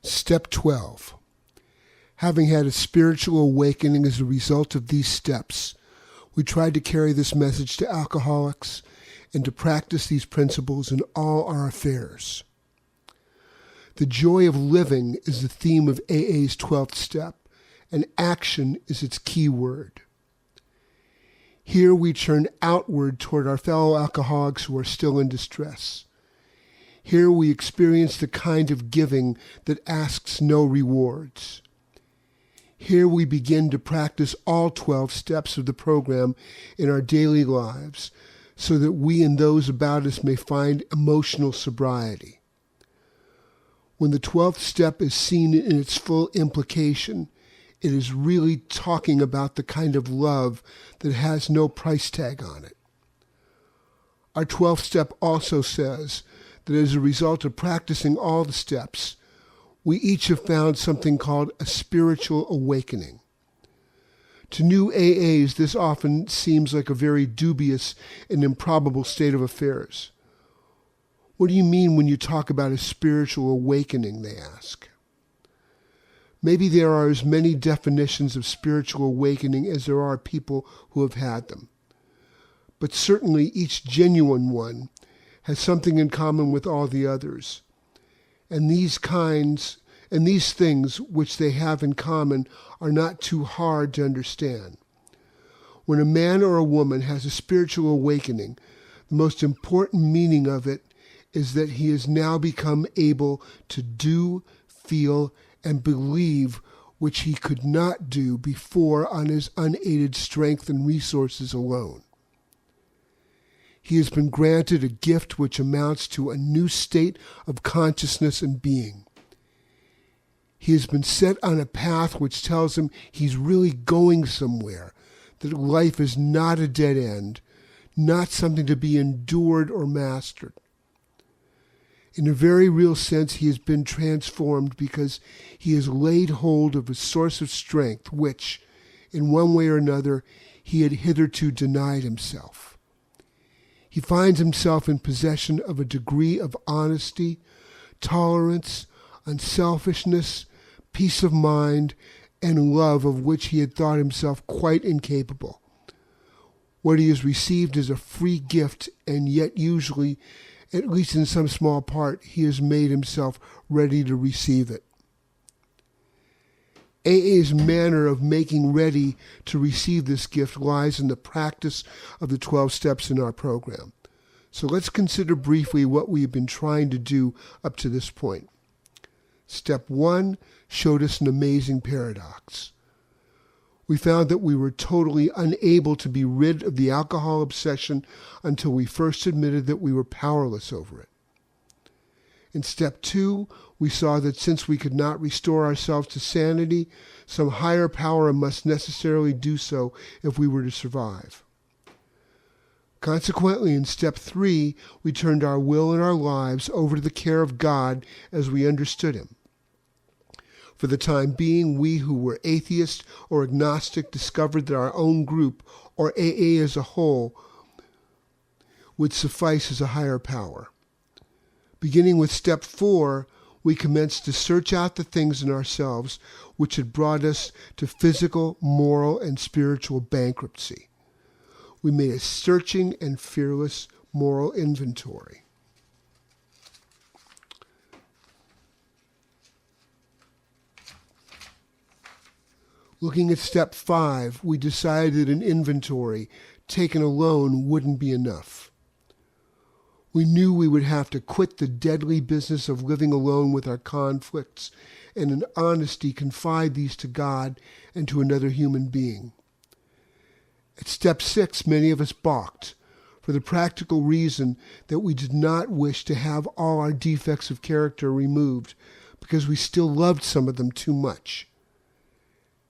Step 12. Having had a spiritual awakening as a result of these steps, we tried to carry this message to alcoholics and to practice these principles in all our affairs. The joy of living is the theme of AA's 12th step, and action is its key word. Here we turn outward toward our fellow alcoholics who are still in distress. Here we experience the kind of giving that asks no rewards. Here we begin to practice all 12 steps of the program in our daily lives so that we and those about us may find emotional sobriety. When the 12th step is seen in its full implication, it is really talking about the kind of love that has no price tag on it. Our 12th step also says that as a result of practicing all the steps, we each have found something called a spiritual awakening. To new AAs, this often seems like a very dubious and improbable state of affairs. What do you mean when you talk about a spiritual awakening, they ask. Maybe there are as many definitions of spiritual awakening as there are people who have had them. But certainly each genuine one has something in common with all the others. And these things which they have in common are not too hard to understand. When a man or a woman has a spiritual awakening, the most important meaning of it is that he has now become able to do, feel, and believe which he could not do before on his unaided strength and resources alone. He has been granted a gift which amounts to a new state of consciousness and being. He has been set on a path which tells him he's really going somewhere, that life is not a dead end, not something to be endured or mastered. In a very real sense, he has been transformed because he has laid hold of a source of strength which, in one way or another, he had hitherto denied himself. He finds himself in possession of a degree of honesty, tolerance, unselfishness, peace of mind, and love of which he had thought himself quite incapable. What he has received is a free gift, and yet usually, at least in some small part, he has made himself ready to receive it. AA's manner of making ready to receive this gift lies in the practice of the 12 steps in our program. So let's consider briefly what we've been trying to do up to this point. Step 1 showed us an amazing paradox. We found that we were totally unable to be rid of the alcohol obsession until we first admitted that we were powerless over it. In step 2, we saw that since we could not restore ourselves to sanity, some higher power must necessarily do so if we were to survive. Consequently, in step 3, we turned our will and our lives over to the care of God as we understood him. For the time being, we who were atheist or agnostic discovered that our own group, or AA as a whole, would suffice as a higher power. Beginning with step 4, we commenced to search out the things in ourselves which had brought us to physical, moral, and spiritual bankruptcy. We made a searching and fearless moral inventory. Looking at step 5, we decided that an inventory taken alone wouldn't be enough. We knew we would have to quit the deadly business of living alone with our conflicts and in honesty confide these to God and to another human being. At step 6, many of us balked for the practical reason that we did not wish to have all our defects of character removed because we still loved some of them too much.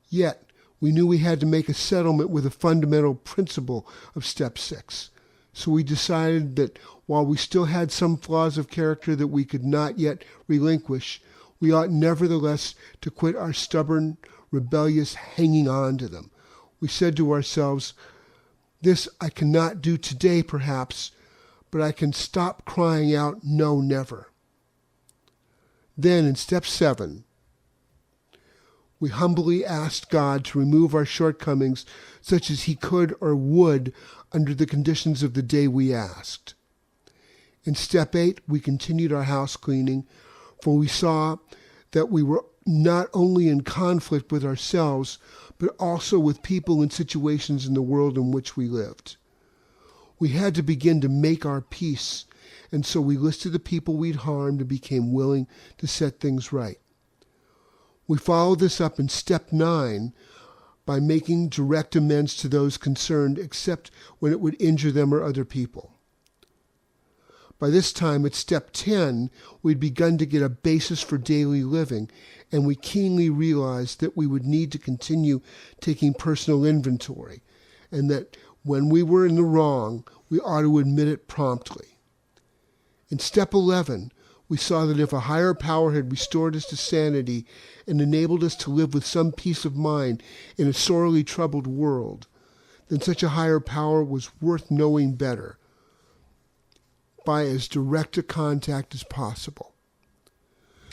Yet, we knew we had to make a settlement with a fundamental principle of step 6. So we decided that while we still had some flaws of character that we could not yet relinquish, we ought nevertheless to quit our stubborn, rebellious hanging on to them. We said to ourselves, "This I cannot do today, perhaps, but I can stop crying out, 'No, never.'" Then in step 7, we humbly asked God to remove our shortcomings such as he could or would under the conditions of the day we asked. In step 8, we continued our house cleaning, for we saw that we were not only in conflict with ourselves, but also with people and situations in the world in which we lived. We had to begin to make our peace, and so we listed the people we'd harmed and became willing to set things right. We followed this up in step 9 by making direct amends to those concerned, except when it would injure them or other people. By this time, at step 10, we'd begun to get a basis for daily living, and we keenly realized that we would need to continue taking personal inventory, and that when we were in the wrong, we ought to admit it promptly. In step 11, we saw that if a higher power had restored us to sanity and enabled us to live with some peace of mind in a sorely troubled world, then such a higher power was worth knowing better by as direct a contact as possible.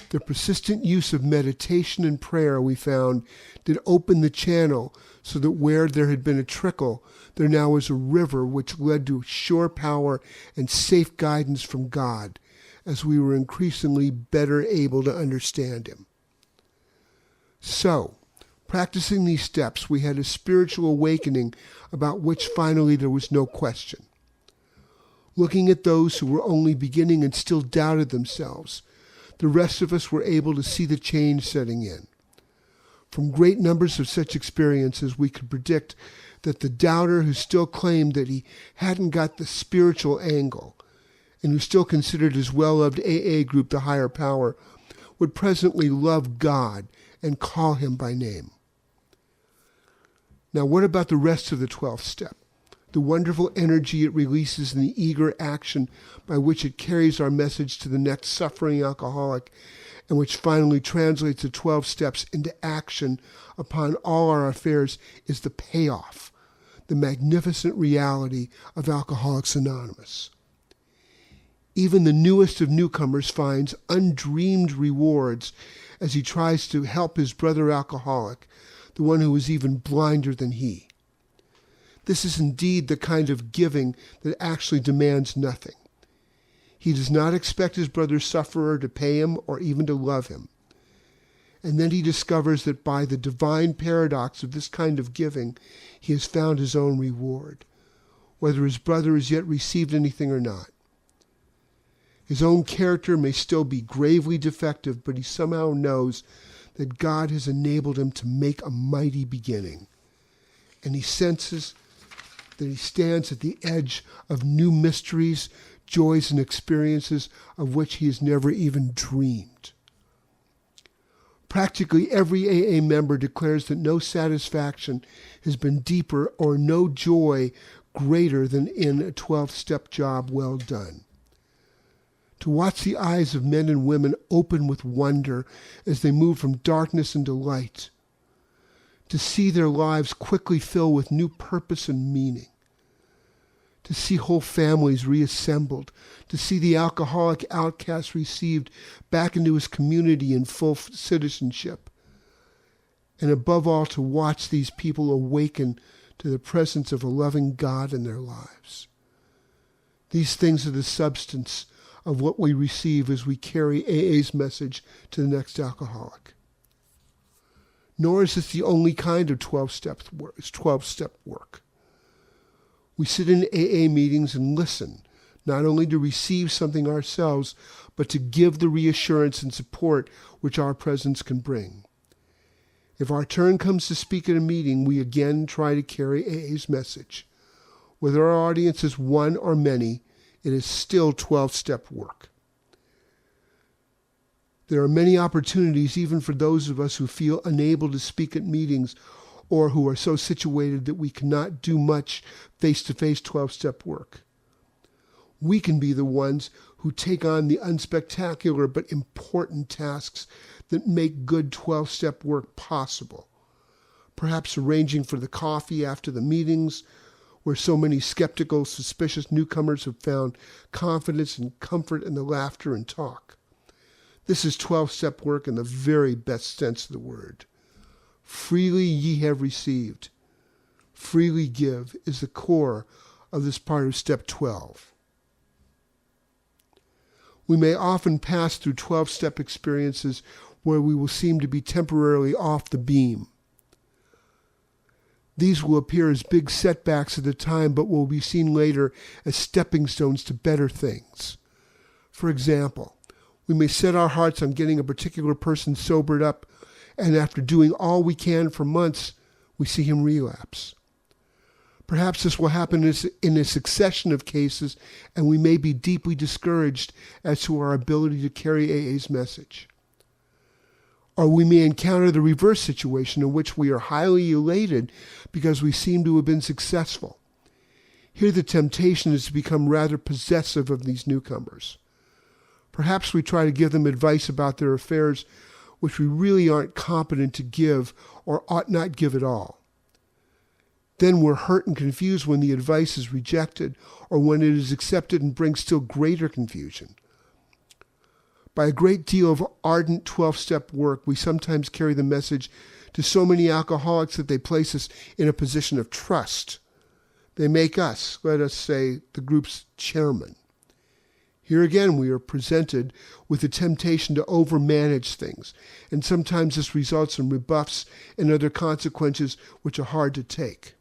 The persistent use of meditation and prayer, we found, did open the channel so that where there had been a trickle, there now was a river which led to sure power and safe guidance from God, as we were increasingly better able to understand him. So, practicing these steps, we had a spiritual awakening about which finally there was no question. Looking at those who were only beginning and still doubted themselves, the rest of us were able to see the change setting in. From great numbers of such experiences, we could predict that the doubter who still claimed that he hadn't got the spiritual angle, and who still considered his well-loved AA group the higher power, would presently love God and call him by name. Now, what about the rest of the 12th step? The wonderful energy it releases and the eager action by which it carries our message to the next suffering alcoholic, and which finally translates the 12 steps into action upon all our affairs, is the payoff, the magnificent reality of Alcoholics Anonymous. Even the newest of newcomers finds undreamed rewards as he tries to help his brother alcoholic, the one who is even blinder than he. This is indeed the kind of giving that actually demands nothing. He does not expect his brother sufferer to pay him or even to love him. And then he discovers that by the divine paradox of this kind of giving, he has found his own reward, whether his brother has yet received anything or not. His own character may still be gravely defective, but he somehow knows that God has enabled him to make a mighty beginning. And he senses that he stands at the edge of new mysteries, joys, and experiences of which he has never even dreamed. Practically every AA member declares that no satisfaction has been deeper or no joy greater than in a 12-step job well done. To watch the eyes of men and women open with wonder as they move from darkness into light, to see their lives quickly fill with new purpose and meaning, to see whole families reassembled, to see the alcoholic outcast received back into his community in full citizenship, and above all to watch these people awaken to the presence of a loving God in their lives. These things are the substance of what we receive as we carry AA's message to the next alcoholic. Nor is this the only kind of 12-step work. We sit in AA meetings and listen, not only to receive something ourselves, but to give the reassurance and support which our presence can bring. If our turn comes to speak at a meeting, we again try to carry AA's message. Whether our audience is one or many, it is still 12-step work. There are many opportunities even for those of us who feel unable to speak at meetings or who are so situated that we cannot do much face-to-face 12-step work. We can be the ones who take on the unspectacular but important tasks that make good 12-step work possible. Perhaps arranging for the coffee after the meetings, where so many skeptical, suspicious newcomers have found confidence and comfort in the laughter and talk. This is 12-step work in the very best sense of the word. Freely ye have received. Freely give is the core of this part of step 12. We may often pass through 12-step experiences where we will seem to be temporarily off the beam. These will appear as big setbacks at the time, but will be seen later as stepping stones to better things. For example, we may set our hearts on getting a particular person sobered up, and after doing all we can for months, we see him relapse. Perhaps this will happen in a succession of cases, and we may be deeply discouraged as to our ability to carry AA's message. Or we may encounter the reverse situation in which we are highly elated because we seem to have been successful. Here the temptation is to become rather possessive of these newcomers. Perhaps we try to give them advice about their affairs which we really aren't competent to give or ought not give at all. Then we're hurt and confused when the advice is rejected or when it is accepted and brings still greater confusion. By a great deal of ardent 12-step work, we sometimes carry the message to so many alcoholics that they place us in a position of trust. They make us, let us say, the group's chairman. Here again, we are presented with the temptation to overmanage things, and sometimes this results in rebuffs and other consequences which are hard to take.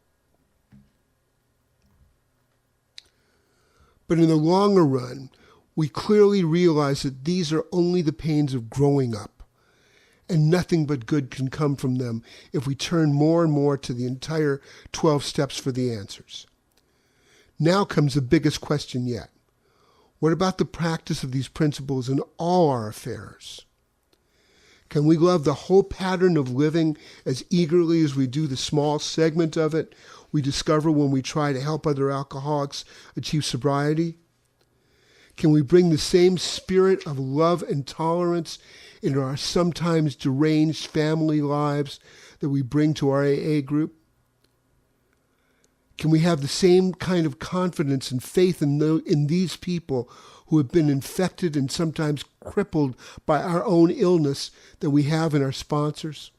But in the longer run, we clearly realize that these are only the pains of growing up, and nothing but good can come from them if we turn more and more to the entire 12 steps for the answers. Now comes the biggest question yet. What about the practice of these principles in all our affairs? Can we love the whole pattern of living as eagerly as we do the small segment of it we discover when we try to help other alcoholics achieve sobriety? Can we bring the same spirit of love and tolerance into our sometimes deranged family lives that we bring to our AA group? Can we have the same kind of confidence and faith in these people who have been infected and sometimes crippled by our own illness that we have in our sponsors?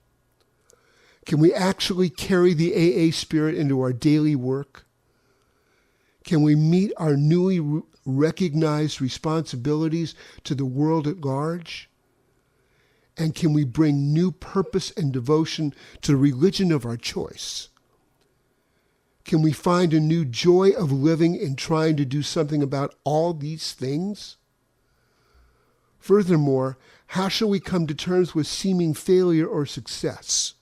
Can we actually carry the AA spirit into our daily work? Can we meet our newly recognized responsibilities to the world at large? And can we bring new purpose and devotion to the religion of our choice? Can we find a new joy of living in trying to do something about all these things? Furthermore, how shall we come to terms with seeming failure or success?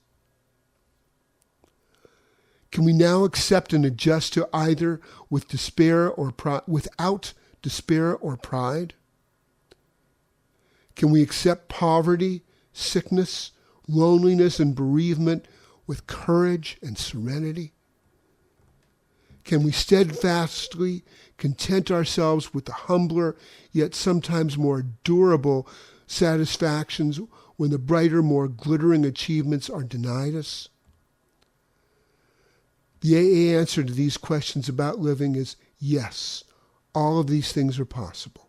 Can we now accept and adjust to either with despair or without despair or pride? Can we accept poverty, sickness, loneliness, and bereavement with courage and serenity? Can we steadfastly content ourselves with the humbler, yet sometimes more durable satisfactions when the brighter, more glittering achievements are denied us? The AA answer to these questions about living is yes, all of these things are possible.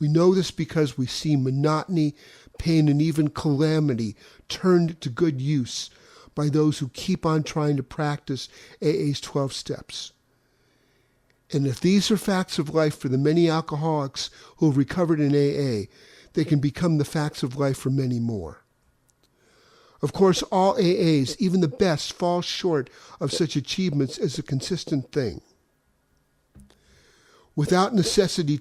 We know this because we see monotony, pain, and even calamity turned to good use by those who keep on trying to practice AA's 12 steps. And if these are facts of life for the many alcoholics who have recovered in AA, they can become the facts of life for many more. Of course, all AAs, even the best, fall short of such achievements as a consistent thing. Without necessarily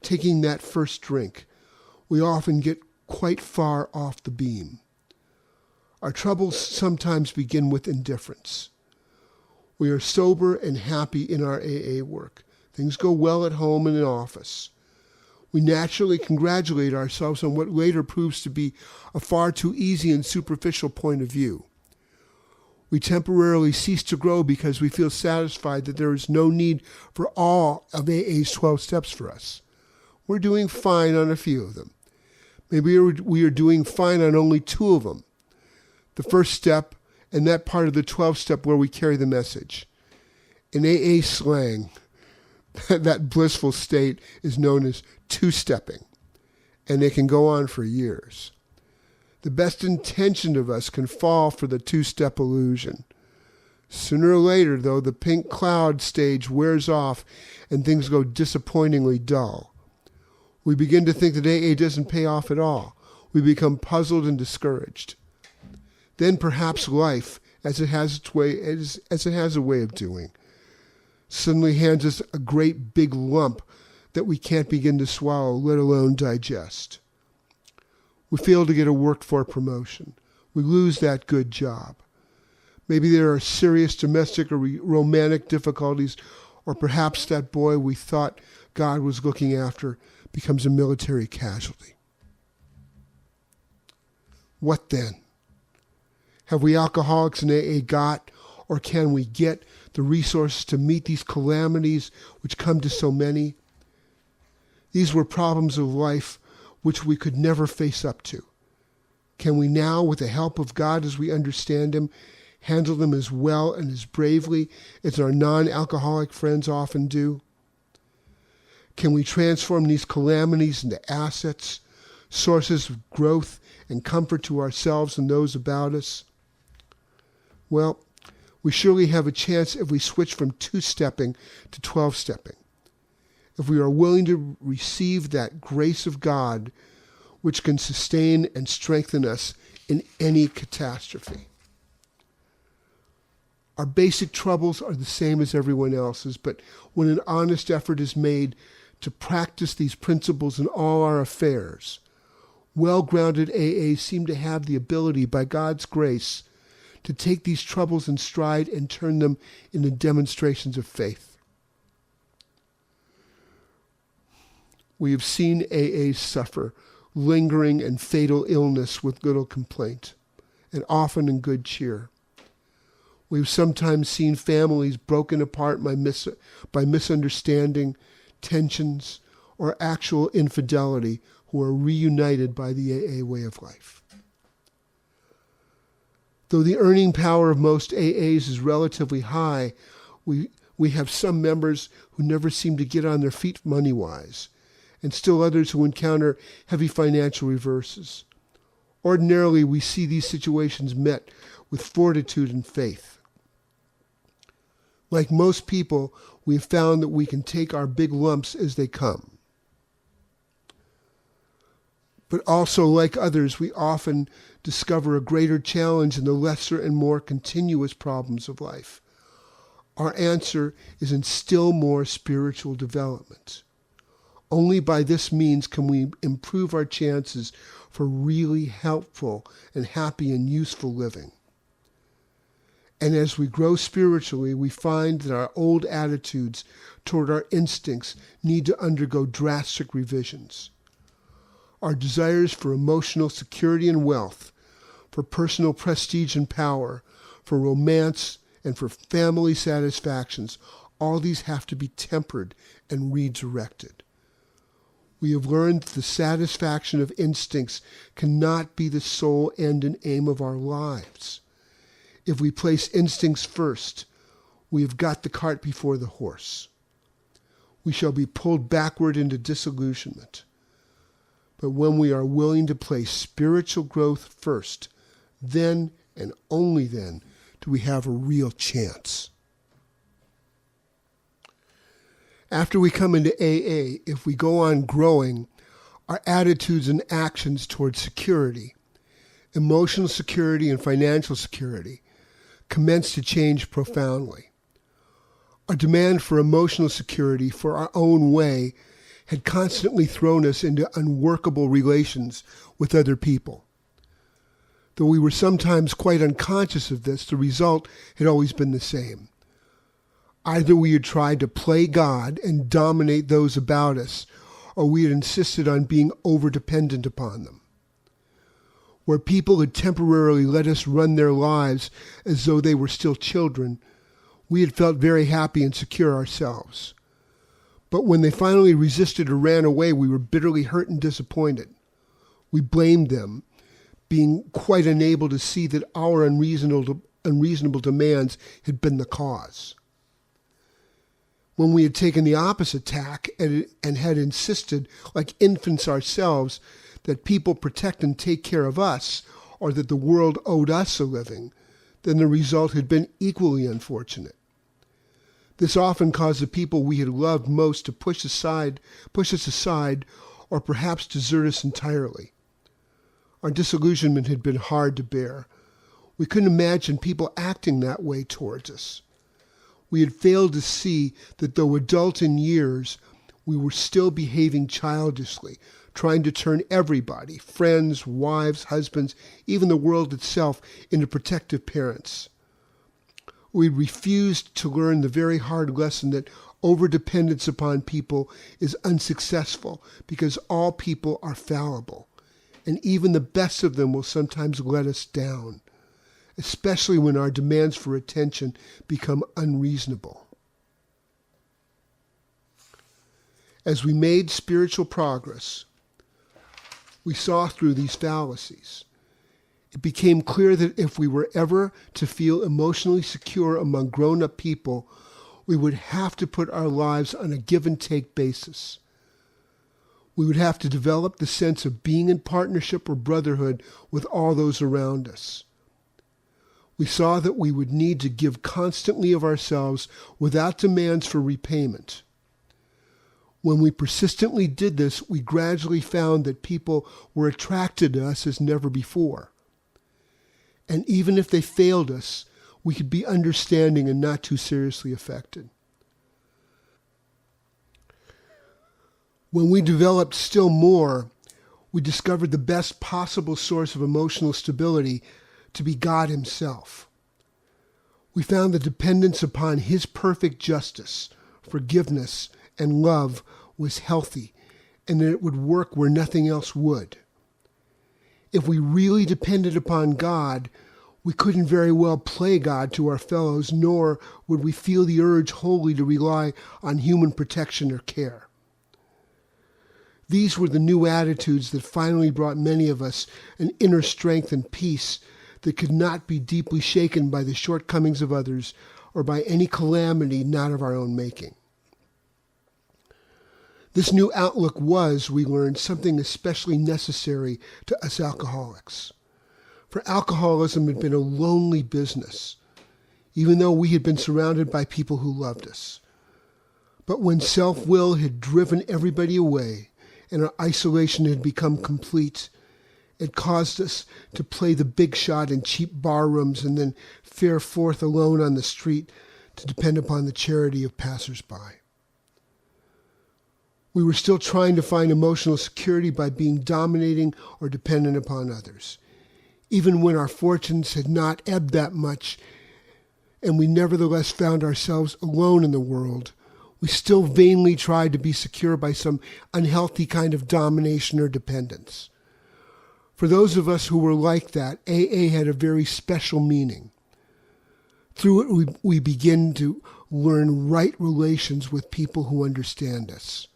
taking that first drink, we often get quite far off the beam. Our troubles sometimes begin with indifference. We are sober and happy in our AA work. Things go well at home and in office. We naturally congratulate ourselves on what later proves to be a far too easy and superficial point of view. We temporarily cease to grow because we feel satisfied that there is no need for all of AA's 12 steps for us. We're doing fine on a few of them. Maybe we are doing fine on only 2 of them. The first step and that part of the 12 step where we carry the message. In AA slang, That blissful state is known as two-stepping, and it can go on for years. The best intentioned of us can fall for the two-step illusion. Sooner or later, though, the pink cloud stage wears off and things go disappointingly dull. We begin to think that AA doesn't pay off at all. We become puzzled and discouraged. Then perhaps life, as it has a way of doing, suddenly hands us a great big lump that we can't begin to swallow, let alone digest. We fail to get a worked-for promotion. We lose that good job. Maybe there are serious domestic or romantic difficulties, or perhaps that boy we thought God was looking after becomes a military casualty. What then? Have we alcoholics in AA got, or can we get, the resources to meet these calamities which come to so many? These were problems of life which we could never face up to. Can we now, with the help of God as we understand Him, handle them as well and as bravely as our non-alcoholic friends often do? Can we transform these calamities into assets, sources of growth and comfort to ourselves and those about us? Well, we surely have a chance if we switch from two-stepping to 12-stepping. If we are willing to receive that grace of God which can sustain and strengthen us in any catastrophe. Our basic troubles are the same as everyone else's, but when an honest effort is made to practice these principles in all our affairs, well-grounded AAs seem to have the ability, by God's grace, to take these troubles in stride and turn them into demonstrations of faith. We have seen AAs suffer lingering and fatal illness with little complaint, and often in good cheer. We've sometimes seen families broken apart by misunderstanding, tensions, or actual infidelity who are reunited by the AA way of life. Though the earning power of most AAs is relatively high, we have some members who never seem to get on their feet money-wise, and still others who encounter heavy financial reverses. Ordinarily, we see these situations met with fortitude and faith. Like most people, we have found that we can take our big lumps as they come. But also, like others, we often discover a greater challenge in the lesser and more continuous problems of life. Our answer is in still more spiritual development. Only by this means can we improve our chances for really helpful and happy and useful living. And as we grow spiritually, we find that our old attitudes toward our instincts need to undergo drastic revisions. Our desires for emotional security and wealth, for personal prestige and power, for romance and for family satisfactions, all these have to be tempered and redirected. We have learned that the satisfaction of instincts cannot be the sole end and aim of our lives. If we place instincts first, we have got the cart before the horse. We shall be pulled backward into disillusionment. But when we are willing to place spiritual growth first, then and only then do we have a real chance. After we come into AA, if we go on growing, our attitudes and actions towards security, emotional security and financial security, commence to change profoundly. Our demand for emotional security for our own way had constantly thrown us into unworkable relations with other people. Though we were sometimes quite unconscious of this, the result had always been the same. Either we had tried to play God and dominate those about us, or we had insisted on being over-dependent upon them. Where people had temporarily let us run their lives as though they were still children, we had felt very happy and secure ourselves. But when they finally resisted or ran away, we were bitterly hurt and disappointed. We blamed them, being quite unable to see that our unreasonable demands had been the cause. When we had taken the opposite tack and had insisted, like infants ourselves, that people protect and take care of us, or that the world owed us a living, then the result had been equally unfortunate. This often caused the people we had loved most to push us aside, or perhaps desert us entirely. Our disillusionment had been hard to bear. We couldn't imagine people acting that way towards us. We had failed to see that though adult in years, we were still behaving childishly, trying to turn everybody, friends, wives, husbands, even the world itself, into protective parents. We refused to learn the very hard lesson that overdependence upon people is unsuccessful because all people are fallible, and even the best of them will sometimes let us down, especially when our demands for attention become unreasonable. As we made spiritual progress, we saw through these fallacies. It became clear that if we were ever to feel emotionally secure among grown-up people, we would have to put our lives on a give-and-take basis. We would have to develop the sense of being in partnership or brotherhood with all those around us. We saw that we would need to give constantly of ourselves without demands for repayment. When we persistently did this, we gradually found that people were attracted to us as never before. And even if they failed us, we could be understanding and not too seriously affected. When we developed still more, we discovered the best possible source of emotional stability to be God Himself. We found the dependence upon His perfect justice, forgiveness, and love was healthy, and that it would work where nothing else would. If we really depended upon God, we couldn't very well play God to our fellows, nor would we feel the urge wholly to rely on human protection or care. These were the new attitudes that finally brought many of us an inner strength and peace that could not be deeply shaken by the shortcomings of others or by any calamity not of our own making. This new outlook was, we learned, something especially necessary to us alcoholics. For alcoholism had been a lonely business, even though we had been surrounded by people who loved us. But when self-will had driven everybody away and our isolation had become complete, it caused us to play the big shot in cheap bar rooms and then fare forth alone on the street to depend upon the charity of passers-by. We were still trying to find emotional security by being dominating or dependent upon others. Even when our fortunes had not ebbed that much and we nevertheless found ourselves alone in the world, we still vainly tried to be secure by some unhealthy kind of domination or dependence. For those of us who were like that, AA had a very special meaning. Through it, we begin to learn right relations with people who understand us.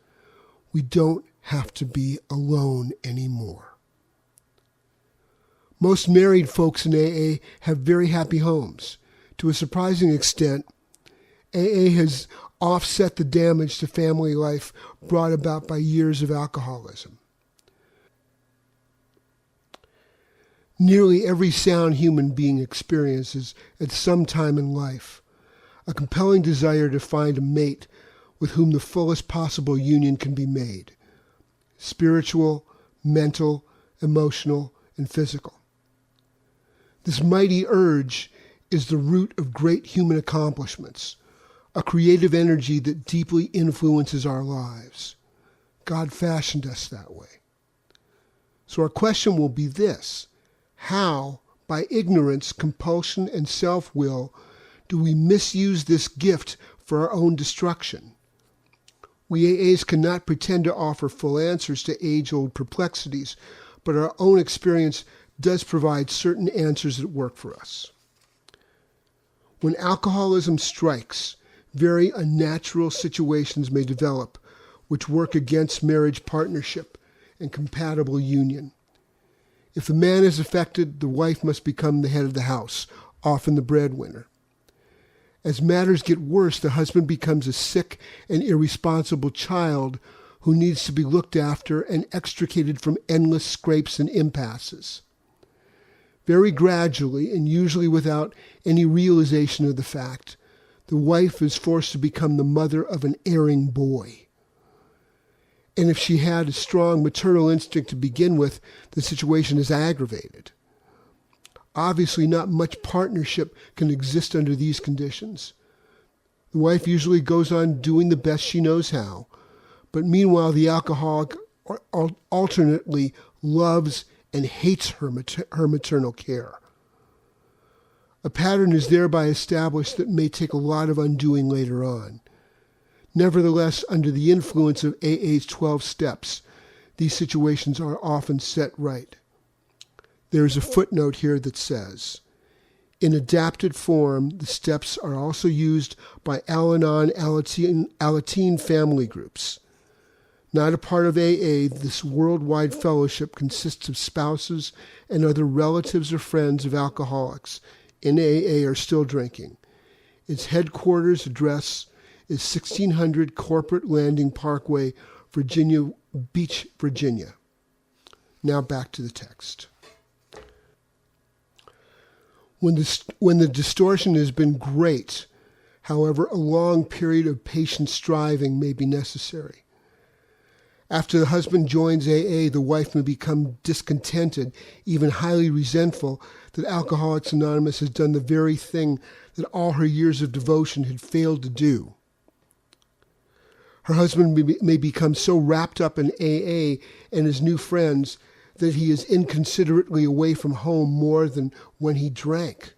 We don't have to be alone anymore. Most married folks in AA have very happy homes. To a surprising extent, AA has offset the damage to family life brought about by years of alcoholism. Nearly every sound human being experiences at some time in life a compelling desire to find a mate with whom the fullest possible union can be made, spiritual, mental, emotional, and physical. This mighty urge is the root of great human accomplishments, a creative energy that deeply influences our lives. God fashioned us that way. So our question will be this: how, by ignorance, compulsion, and self-will, do we misuse this gift for our own destruction? We AAs cannot pretend to offer full answers to age-old perplexities, but our own experience does provide certain answers that work for us. When alcoholism strikes, very unnatural situations may develop which work against marriage partnership and compatible union. If the man is affected, the wife must become the head of the house, often the breadwinner. As matters get worse, the husband becomes a sick and irresponsible child who needs to be looked after and extricated from endless scrapes and impasses. Very gradually, and usually without any realization of the fact, the wife is forced to become the mother of an erring boy. And if she had a strong maternal instinct to begin with, the situation is aggravated. Obviously, not much partnership can exist under these conditions. The wife usually goes on doing the best she knows how, but meanwhile the alcoholic alternately loves and hates her maternal care. A pattern is thereby established that may take a lot of undoing later on. Nevertheless, under the influence of AA's 12 steps, these situations are often set right. There is a footnote here that says, in adapted form, the steps are also used by Al-Anon Alateen family groups. Not a part of AA, this worldwide fellowship consists of spouses and other relatives or friends of alcoholics in AA are still drinking. Its headquarters address is 1600 Corporate Landing Parkway, Virginia Beach, Virginia. Now back to the text. When the distortion has been great, however, a long period of patient striving may be necessary. After the husband joins AA, the wife may become discontented, even highly resentful that Alcoholics Anonymous has done the very thing that all her years of devotion had failed to do. Her husband may become so wrapped up in AA and his new friends that he is inconsiderately away from home more than when he drank.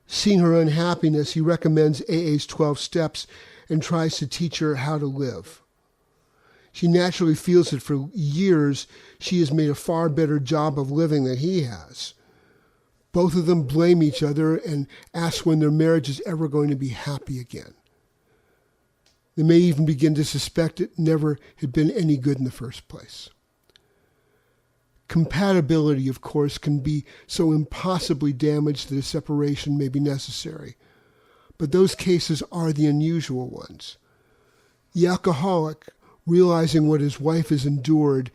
Seeing her unhappiness, he recommends AA's 12 steps and tries to teach her how to live. She naturally feels that for years she has made a far better job of living than he has. Both of them blame each other and ask when their marriage is ever going to be happy again. They may even begin to suspect it never had been any good in the first place. Compatibility, of course, can be so impossibly damaged that a separation may be necessary, but those cases are the unusual ones. The alcoholic, realizing what his wife has endured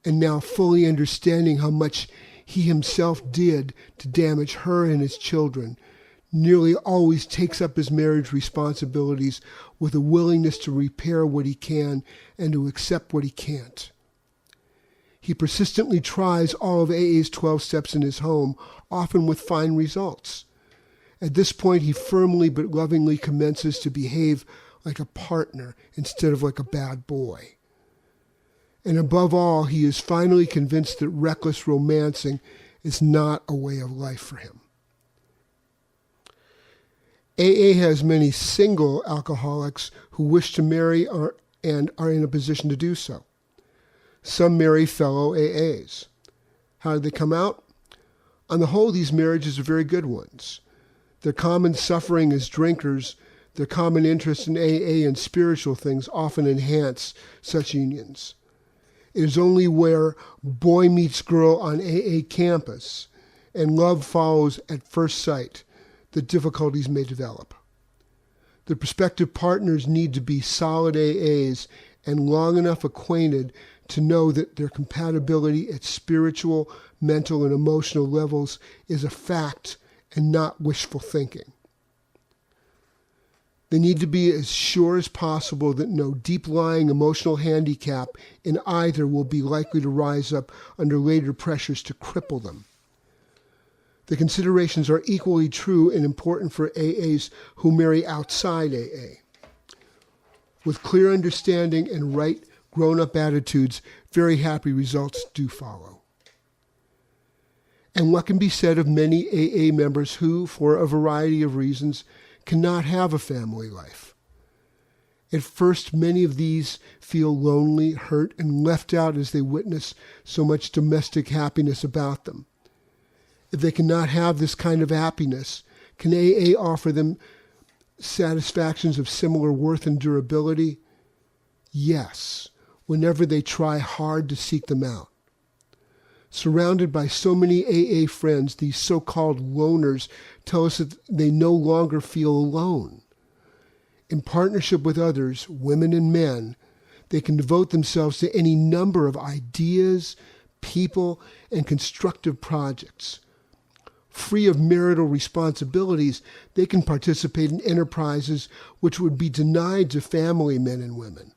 and now fully understanding how much he himself did to damage her and his children, nearly always takes up his marriage responsibilities with a willingness to repair what he can and to accept what he can't. He persistently tries all of AA's 12 steps in his home, often with fine results. At this point, he firmly but lovingly commences to behave like a partner instead of like a bad boy. And above all, he is finally convinced that reckless romancing is not a way of life for him. AA has many single alcoholics who wish to marry and are in a position to do so. Some marry fellow AAs. How did they come out? On the whole, these marriages are very good ones. Their common suffering as drinkers, their common interest in AA and spiritual things often enhance such unions. It is only where boy meets girl on AA campus and love follows at first sight that difficulties may develop. The prospective partners need to be solid AAs and long enough acquainted to know that their compatibility at spiritual, mental, and emotional levels is a fact and not wishful thinking. They need to be as sure as possible that no deep-lying emotional handicap in either will be likely to rise up under later pressures to cripple them. The considerations are equally true and important for AAs who marry outside AA. With clear understanding and right grown-up attitudes, very happy results do follow. And what can be said of many AA members who, for a variety of reasons, cannot have a family life? At first, many of these feel lonely, hurt, and left out as they witness so much domestic happiness about them. If they cannot have this kind of happiness, can AA offer them satisfactions of similar worth and durability? Yes, whenever they try hard to seek them out. Surrounded by so many AA friends, these so-called loners tell us that they no longer feel alone. In partnership with others, women and men, they can devote themselves to any number of ideas, people, and constructive projects. Free of marital responsibilities, they can participate in enterprises which would be denied to family men and women.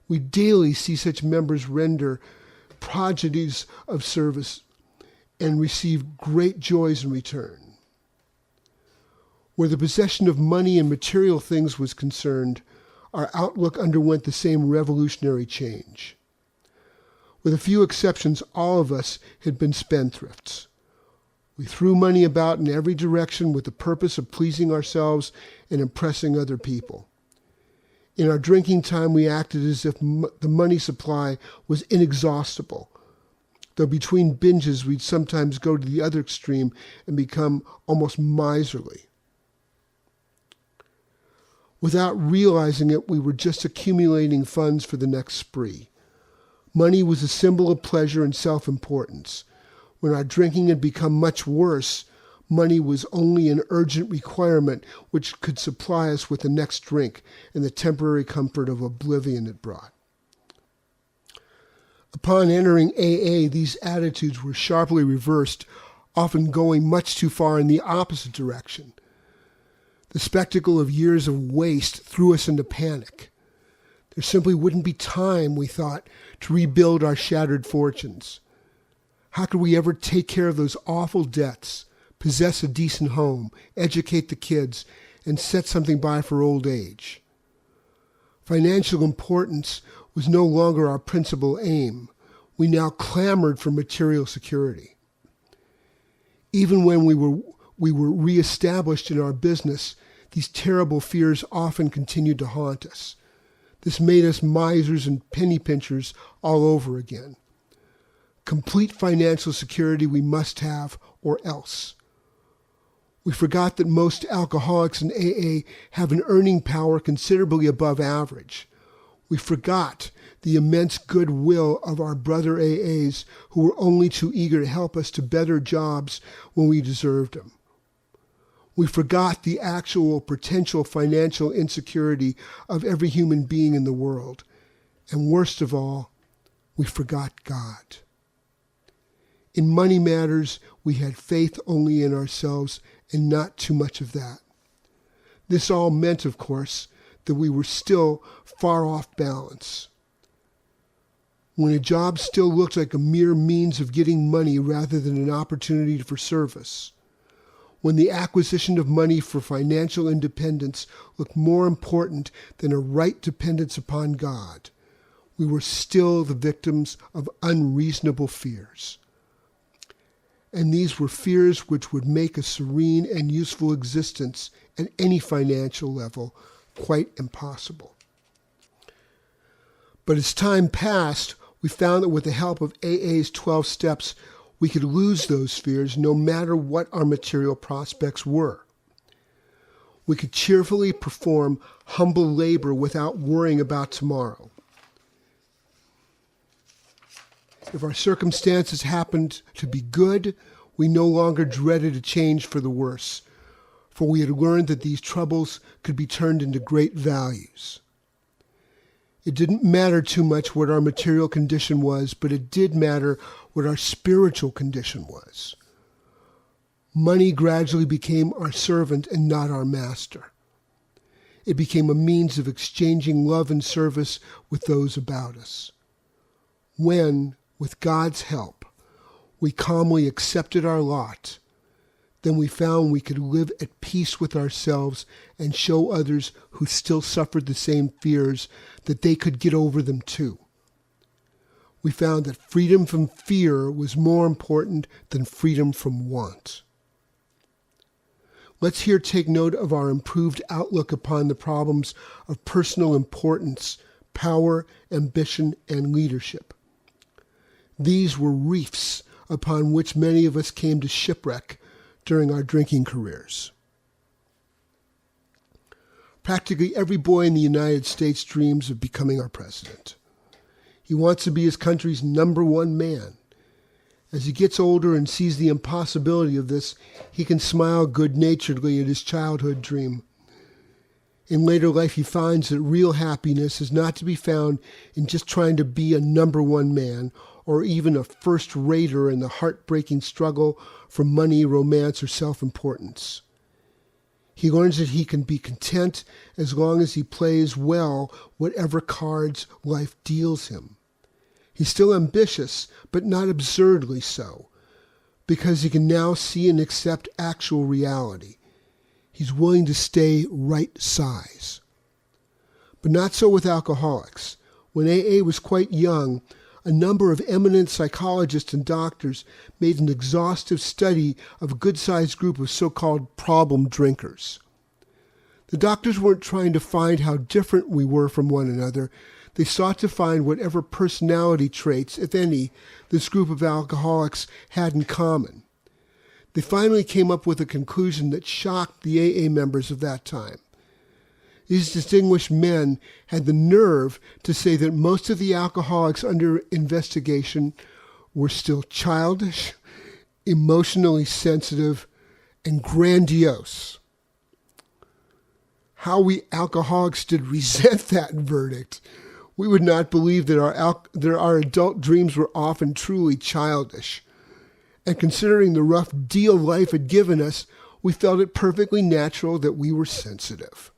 We daily see such members render prodigies of service and receive great joys in return. Where the possession of money and material things was concerned, our outlook underwent the same revolutionary change. With a few exceptions, all of us had been spendthrifts. We threw money about in every direction with the purpose of pleasing ourselves and impressing other people. In our drinking time, we acted as if the money supply was inexhaustible, though between binges we'd sometimes go to the other extreme and become almost miserly. Without realizing it, we were just accumulating funds for the next spree. Money was a symbol of pleasure and self-importance. When our drinking had become much worse, money was only an urgent requirement which could supply us with the next drink and the temporary comfort of oblivion it brought. Upon entering AA, these attitudes were sharply reversed, often going much too far in the opposite direction. The spectacle of years of waste threw us into panic. There simply wouldn't be time, we thought, to rebuild our shattered fortunes. How could we ever take care of those awful debts, possess a decent home, educate the kids, and set something by for old age? Financial importance was no longer our principal aim. We now clamored for material security. Even when we were reestablished in our business, these terrible fears often continued to haunt us. This made us misers and penny pinchers all over again. Complete financial security we must have, or else. We forgot that most alcoholics in AA have an earning power considerably above average. We forgot the immense goodwill of our brother AAs who were only too eager to help us to better jobs when we deserved them. We forgot the actual potential financial insecurity of every human being in the world. And worst of all, we forgot God. In money matters, we had faith only in ourselves and not too much of that. This all meant, of course, that we were still far off balance. When a job still looked like a mere means of getting money rather than an opportunity for service, when the acquisition of money for financial independence looked more important than a right dependence upon God, we were still the victims of unreasonable fears. And these were fears which would make a serene and useful existence at any financial level quite impossible. But as time passed, we found that with the help of AA's 12 steps, we could lose those fears no matter what our material prospects were. We could cheerfully perform humble labor without worrying about tomorrow. If our circumstances happened to be good, we no longer dreaded a change for the worse, for we had learned that these troubles could be turned into great values. It didn't matter too much what our material condition was, but it did matter what our spiritual condition was. Money gradually became our servant and not our master. It became a means of exchanging love and service with those about us. When, with God's help, we calmly accepted our lot, then we found we could live at peace with ourselves and show others who still suffered the same fears that they could get over them too. We found that freedom from fear was more important than freedom from want. Let's here take note of our improved outlook upon the problems of personal importance, power, ambition, and leadership. These were reefs upon which many of us came to shipwreck during our drinking careers. Practically every boy in the United States dreams of becoming our president. He wants to be his country's number one man. As he gets older and sees the impossibility of this, he can smile good-naturedly at his childhood dream. In later life, he finds that real happiness is not to be found in just trying to be a number one man or even a first-rater in the heartbreaking struggle for money, romance, or self-importance. He learns that he can be content as long as he plays well whatever cards life deals him. He's still ambitious, but not absurdly so, because he can now see and accept actual reality. He's willing to stay right size. But not so with alcoholics. When AA was quite young, a number of eminent psychologists and doctors made an exhaustive study of a good-sized group of so-called problem drinkers. The doctors weren't trying to find how different we were from one another. They sought to find whatever personality traits, if any, this group of alcoholics had in common. They finally came up with a conclusion that shocked the AA members of that time. These distinguished men had the nerve to say that most of the alcoholics under investigation were still childish, emotionally sensitive, and grandiose. How we alcoholics did resent that verdict. We would not believe that our adult dreams were often truly childish. And considering the rough deal life had given us, we felt it perfectly natural that we were sensitive.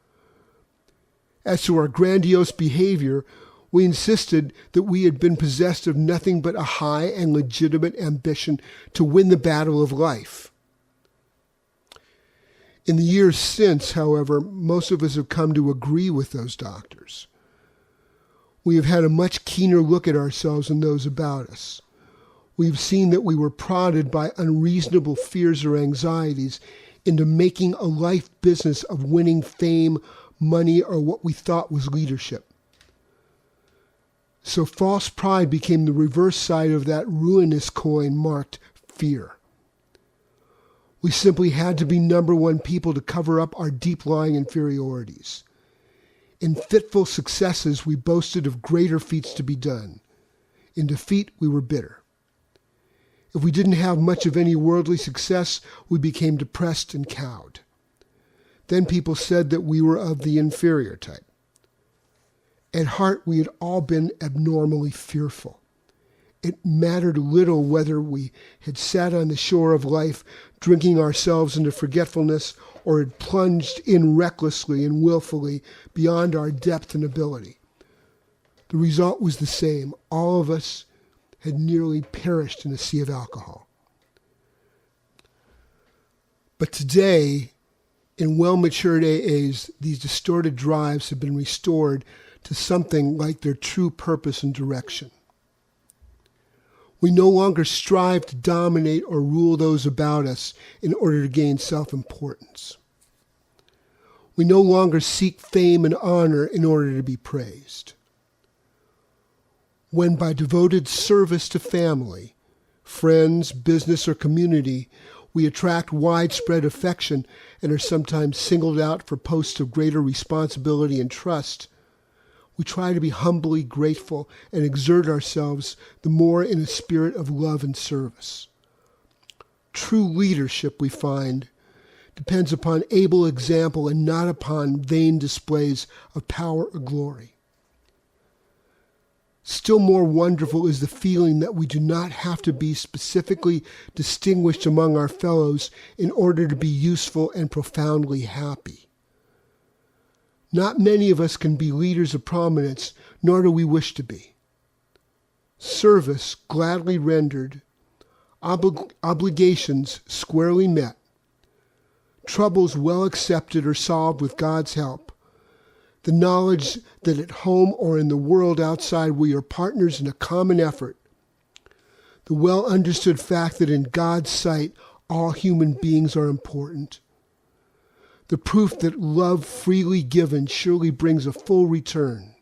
As to our grandiose behavior, we insisted that we had been possessed of nothing but a high and legitimate ambition to win the battle of life. In the years since, however, most of us have come to agree with those doctors. We have had a much keener look at ourselves and those about us. We've seen that we were prodded by unreasonable fears or anxieties into making a life business of winning fame, money, or what we thought was leadership. So false pride became the reverse side of that ruinous coin marked fear. We simply had to be number one people to cover up our deep-lying inferiorities. In fitful successes, we boasted of greater feats to be done. In defeat, we were bitter. If we didn't have much of any worldly success, we became depressed and cowed. Then people said that we were of the inferior type. At heart, we had all been abnormally fearful. It mattered little whether we had sat on the shore of life, drinking ourselves into forgetfulness, or had plunged in recklessly and willfully beyond our depth and ability. The result was the same. All of us had nearly perished in a sea of alcohol. But today, in well-matured AAs, these distorted drives have been restored to something like their true purpose and direction. We no longer strive to dominate or rule those about us in order to gain self-importance. We no longer seek fame and honor in order to be praised. When by devoted service to family, friends, business, or community, we attract widespread affection and are sometimes singled out for posts of greater responsibility and trust, we try to be humbly grateful and exert ourselves the more in a spirit of love and service. True leadership, we find, depends upon able example and not upon vain displays of power or glory. Still more wonderful is the feeling that we do not have to be specifically distinguished among our fellows in order to be useful and profoundly happy. Not many of us can be leaders of prominence, nor do we wish to be. Service gladly rendered, obligations squarely met, troubles well accepted or solved with God's help, the knowledge that at home or in the world outside we are partners in a common effort, the well understood fact that in God's sight all human beings are important, the proof that love freely given surely brings a full return,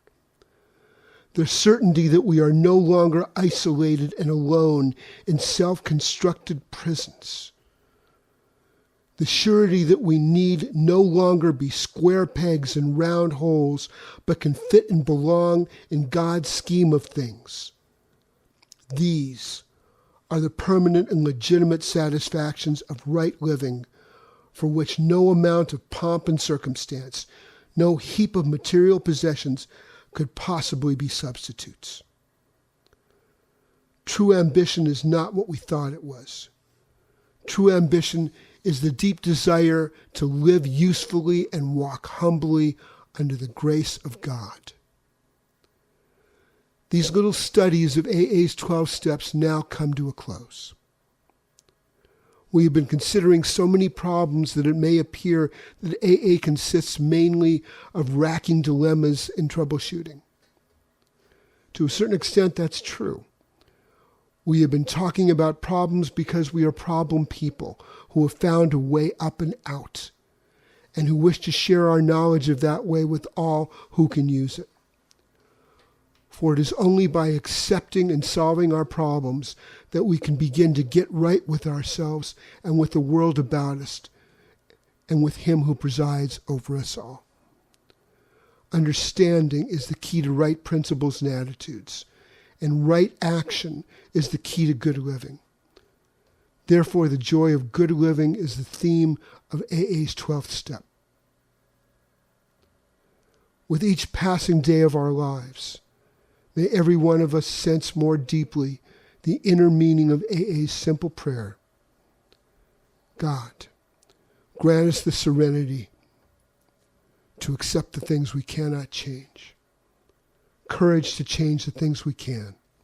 the certainty that we are no longer isolated and alone in self-constructed prisons, the surety that we need no longer be square pegs in round holes, but can fit and belong in God's scheme of things. These are the permanent and legitimate satisfactions of right living, for which no amount of pomp and circumstance, no heap of material possessions could possibly be substitutes. True ambition is not what we thought it was. True ambition is the deep desire to live usefully and walk humbly under the grace of God. These little studies of AA's 12 steps now come to a close. We have been considering so many problems that it may appear that AA consists mainly of racking dilemmas and troubleshooting. To a certain extent, that's true. We have been talking about problems because we are problem people who have found a way up and out, and who wish to share our knowledge of that way with all who can use it. For it is only by accepting and solving our problems that we can begin to get right with ourselves and with the world about us and with Him who presides over us all. Understanding is the key to right principles and attitudes, and right action is the key to good living. Therefore, the joy of good living is the theme of AA's 12th step. With each passing day of our lives, may every one of us sense more deeply the inner meaning of AA's simple prayer. God, grant us the serenity to accept the things we cannot change, courage to change the things we can,